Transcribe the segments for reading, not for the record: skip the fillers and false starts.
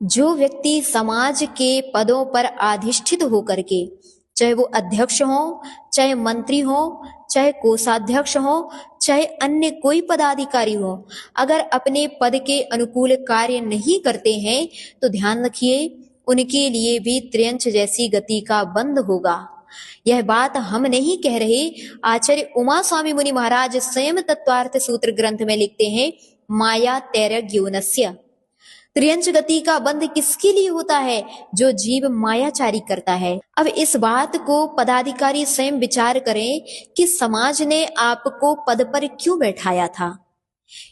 जो व्यक्ति समाज के पदों पर अधिष्ठित होकर के, चाहे वो अध्यक्ष हो, चाहे मंत्री हो, चाहे कोषाध्यक्ष हो, चाहे अन्य कोई पदाधिकारी हो, अगर अपने पद के अनुकूल कार्य नहीं करते हैं तो ध्यान रखिए उनके लिए भी त्रियंच जैसी गति का बंद होगा। यह बात हम नहीं कह रहे, आचार्य उमा स्वामी मुनि महाराज स्वयं तत्वार्थ सूत्र ग्रंथ में लिखते हैं, माया तैरज्ञोनस्य। त्रियंच गति का बंध किसके लिए होता है? जो जीव मायाचारी करता है। अब इस बात को पदाधिकारी स्वयं विचार करें कि समाज ने आपको पद पर क्यों बैठाया था।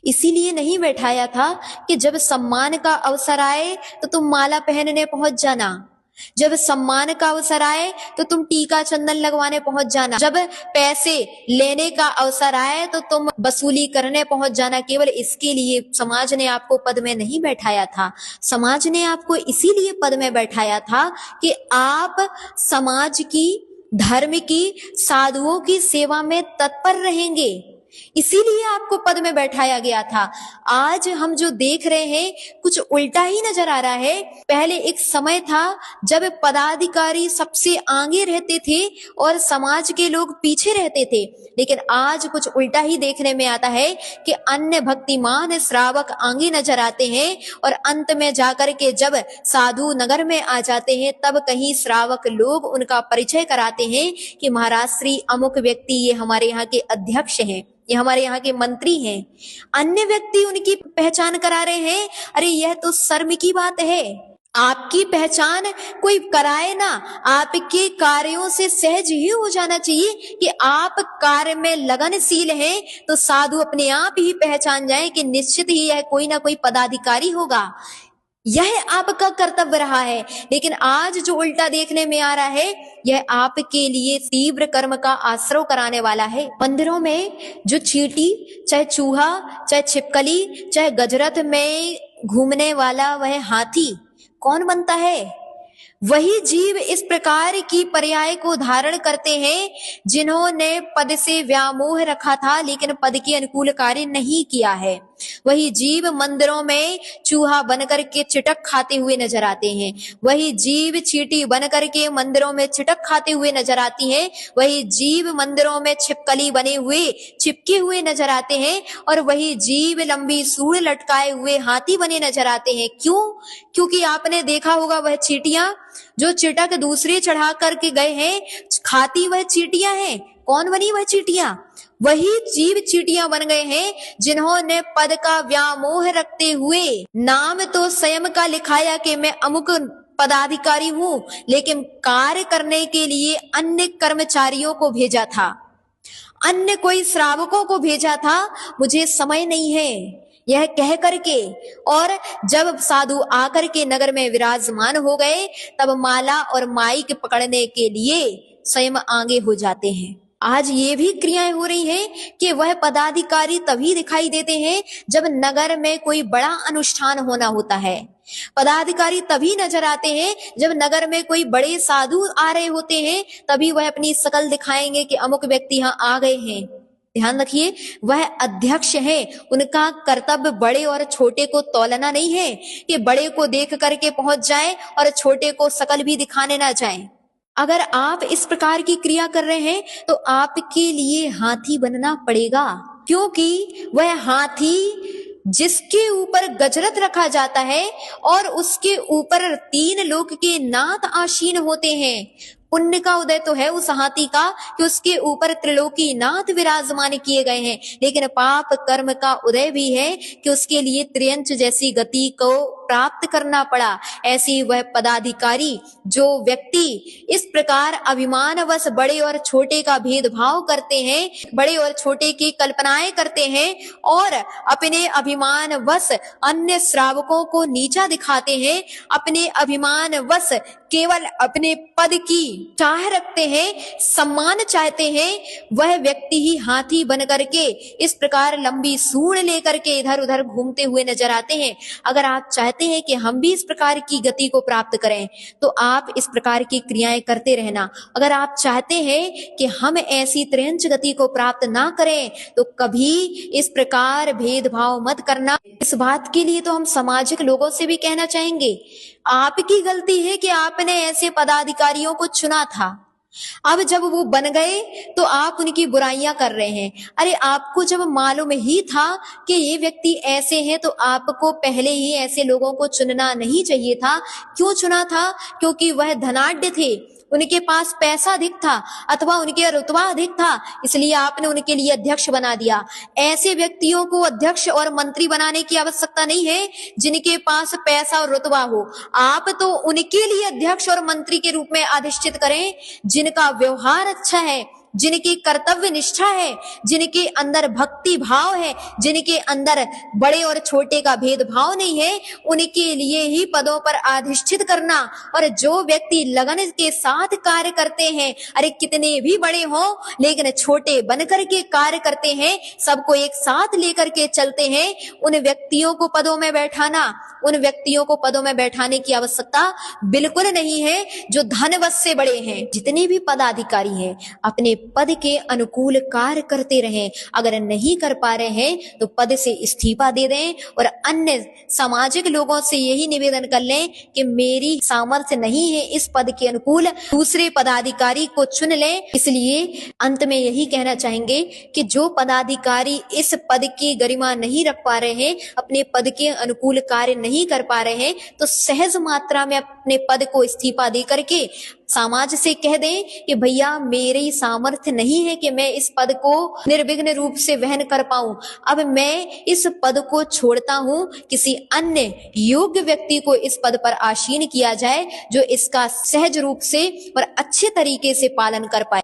इसीलिए नहीं बैठाया था कि जब सम्मान का अवसर आए तो तुम माला पहनने पहुंच जाना, जब सम्मान का अवसर आए तो तुम टीका चंदन लगवाने पहुंच जाना, जब पैसे लेने का अवसर आए तो तुम वसूली करने पहुंच जाना। केवल इसके लिए समाज ने आपको पद में नहीं बैठाया था। समाज ने आपको इसीलिए पद में बैठाया था कि आप समाज की, धर्म की, साधुओं की सेवा में तत्पर रहेंगे, इसीलिए आपको पद में बैठाया गया था। आज हम जो देख रहे हैं कुछ उल्टा ही नजर आ रहा है। पहले एक समय था जब पदाधिकारी सबसे आगे रहते थे और समाज के लोग पीछे रहते थे, लेकिन आज कुछ उल्टा ही देखने में आता है कि अन्य भक्तिमान श्रावक आगे नजर आते हैं और अंत में जाकर के जब साधु नगर में आ जाते हैं तब कहीं श्रावक लोग उनका परिचय कराते हैं कि महाराज श्री अमुक व्यक्ति ये हमारे यहाँ के अध्यक्ष हैं, ये हमारे यहाँ के मंत्री हैं। अन्य व्यक्ति उनकी पहचान करा रहे हैं। अरे यह तो शर्म की बात है। आपकी पहचान कोई कराए ना, आपके कार्यों से सहज ही हो जाना चाहिए कि आप कार्य में लगनशील हैं, तो साधु अपने आप ही पहचान जाए कि निश्चित ही यह कोई ना कोई पदाधिकारी होगा। यह आपका कर्तव्य रहा है। लेकिन आज जो उल्टा देखने में आ रहा है, यह आपके लिए तीव्र कर्म का आश्रय कराने वाला है। मंदिरों में जो चींटी, चाहे चूहा, चाहे छिपकली, चाहे गजरथ में घूमने वाला वह हाथी कौन बनता है? वही जीव इस प्रकार की पर्याय को धारण करते हैं जिन्होंने पद से व्यामोह रखा था लेकिन पद के अनुकूल कार्य नहीं किया है। वही जीव मंदिरों में चूहा बनकर के चिटक खाते हुए नजर आते हैं, वही जीव चींटी बनकर के मंदिरों में चिटक खाते हुए नजर आती हैं, वही जीव मंदिरों में छिपकली बने हुए चिपके हुए नजर आते हैं और वही जीव लंबी सूंड लटकाए हुए हाथी बने नजर आते हैं। क्यों? क्योंकि आपने देखा होगा वह चींटियां जो चिटक दूसरे चढ़ा करके गए हैं, खाती वह चींटियां हैं। कौन बनी वह चींटियां? वही जीव चींटियां बन गए हैं जिन्होंने पद का व्यामोह रखते हुए नाम तो स्वयं का लिखाया कि मैं अमुक पदाधिकारी हूं, लेकिन कार्य करने के लिए अन्य कर्मचारियों को भेजा था, अन्य कोई श्रावकों को भेजा था, मुझे समय नहीं है यह कह करके। और जब साधु आकर के नगर में विराजमान हो गए तब माला और माइक पकड़ने के लिए स्वयं आगे हो जाते हैं। आज ये भी क्रियाएं हो रही हैं कि वह पदाधिकारी तभी दिखाई देते हैं जब नगर में कोई बड़ा अनुष्ठान होना होता है। पदाधिकारी तभी नजर आते हैं जब नगर में कोई बड़े साधु आ रहे होते हैं, तभी वह अपनी शकल दिखाएंगे कि अमुक व्यक्ति यहाँ आ गए हैं। ध्यान रखिए, वह अध्यक्ष है, उनका कर्तव्य बड़े और छोटे को तौलना नहीं है कि बड़े को देख करके पहुंच जाए और छोटे को शकल भी दिखाने ना जाए। अगर आप इस प्रकार की क्रिया कर रहे हैं तो आपके लिए हाथी बनना पड़ेगा, क्योंकि वह हाथी जिसके ऊपर गजरथ रखा जाता है और उसके ऊपर 3 लोक के नाथ आसीन होते हैं। पुण्य का उदय तो है उस हाथी का कि उसके ऊपर त्रिलोकी नाथ विराजमान किए गए हैं, लेकिन पाप कर्म का उदय भी है कि उसके लिए त्रियंच जैसी गति को प्राप्त करना पड़ा। ऐसी वह पदाधिकारी जो व्यक्ति इस प्रकार अभिमानवश बड़े और छोटे का भेदभाव करते हैं, बड़े और छोटे की कल्पनाएं करते हैं और अपने अभिमानवश अन्य श्रावकों को नीचा दिखाते हैं, अपने अभिमानवश केवल अपने पद की चाह रखते हैं, सम्मान चाहते हैं, वह व्यक्ति ही हाथी बन करके इस प्रकार लंबी सूंड लेकर के इधर उधर घूमते हुए नजर आते हैं। अगर आप चाहते चाहते हैं कि हम भी इस प्रकार की गति को प्राप्त करें, तो आप इस प्रकार की क्रियाएं करते रहना। अगर आप चाहते हैं कि हम ऐसी त्रियंच गति को प्राप्त ना करें, तो कभी इस प्रकार भेदभाव मत करना। इस बात के लिए तो हम सामाजिक लोगों से भी कहना चाहेंगे, आपकी गलती है कि आपने ऐसे पदाधिकारियों को चुना था। अब जब वो बन गए तो आप उनकी बुराइयां कर रहे हैं। अरे आपको जब मालूम ही था कि ये व्यक्ति ऐसे हैं, तो आपको पहले ही ऐसे लोगों को चुनना नहीं चाहिए था। क्यों चुना था? क्योंकि वह धनाढ्य थे, उनके पास पैसा अधिक था अथवा उनके रुतबा अधिक था, इसलिए आपने उनके लिए अध्यक्ष बना दिया। ऐसे व्यक्तियों को अध्यक्ष और मंत्री बनाने की आवश्यकता नहीं है जिनके पास पैसा और रुतबा हो। आप तो उनके लिए अध्यक्ष और मंत्री के रूप में अधिष्ठित करें जिनका व्यवहार अच्छा है, जिनकी कर्तव्य निष्ठा है, जिनके अंदर भक्ति भाव है, जिनके अंदर बड़े और छोटे का भेदभाव नहीं है, उनके लिए ही पदों पर अधिष्ठित करना। और जो व्यक्ति लगन के साथ कार्य करते हैं, अरे कितने भी बड़े हों लेकिन छोटे बनकर के कार्य करते हैं, सबको एक साथ लेकर के चलते हैं, उन व्यक्तियों को पदों में बैठाना, उन व्यक्तियों को पदों में बैठाने की आवश्यकता बिल्कुल नहीं है जो धनवश से बड़े हैं। जितने भी पदाधिकारी हैं अपने पद के अनुकूल कार्य करते रहें। अगर नहीं कर पा रहे हैं तो पद से इस्तीफा दे दें और अन्य सामाजिक लोगों से यही निवेदन कर लें कि मेरी सामर्थ्य नहीं है इस पद के अनुकूल, दूसरे पदाधिकारी को चुन लें। इसलिए अंत में यही कहना चाहेंगे कि जो पदाधिकारी इस पद की गरिमा नहीं रख पा रहे हैं, अपने पद के अनुकूल कार्य नहीं कर पा रहे हैं, तो सहज मात्रा में अपने पद को इस्तीफा दे करके समाज से कह दें कि भैया मेरी सामर्थ्य नहीं है कि मैं इस पद को निर्विघ्न रूप से वहन कर पाऊं, अब मैं इस पद को छोड़ता हूं, किसी अन्य योग्य व्यक्ति को इस पद पर आसीन किया जाए जो इसका सहज रूप से और अच्छे तरीके से पालन कर पाए।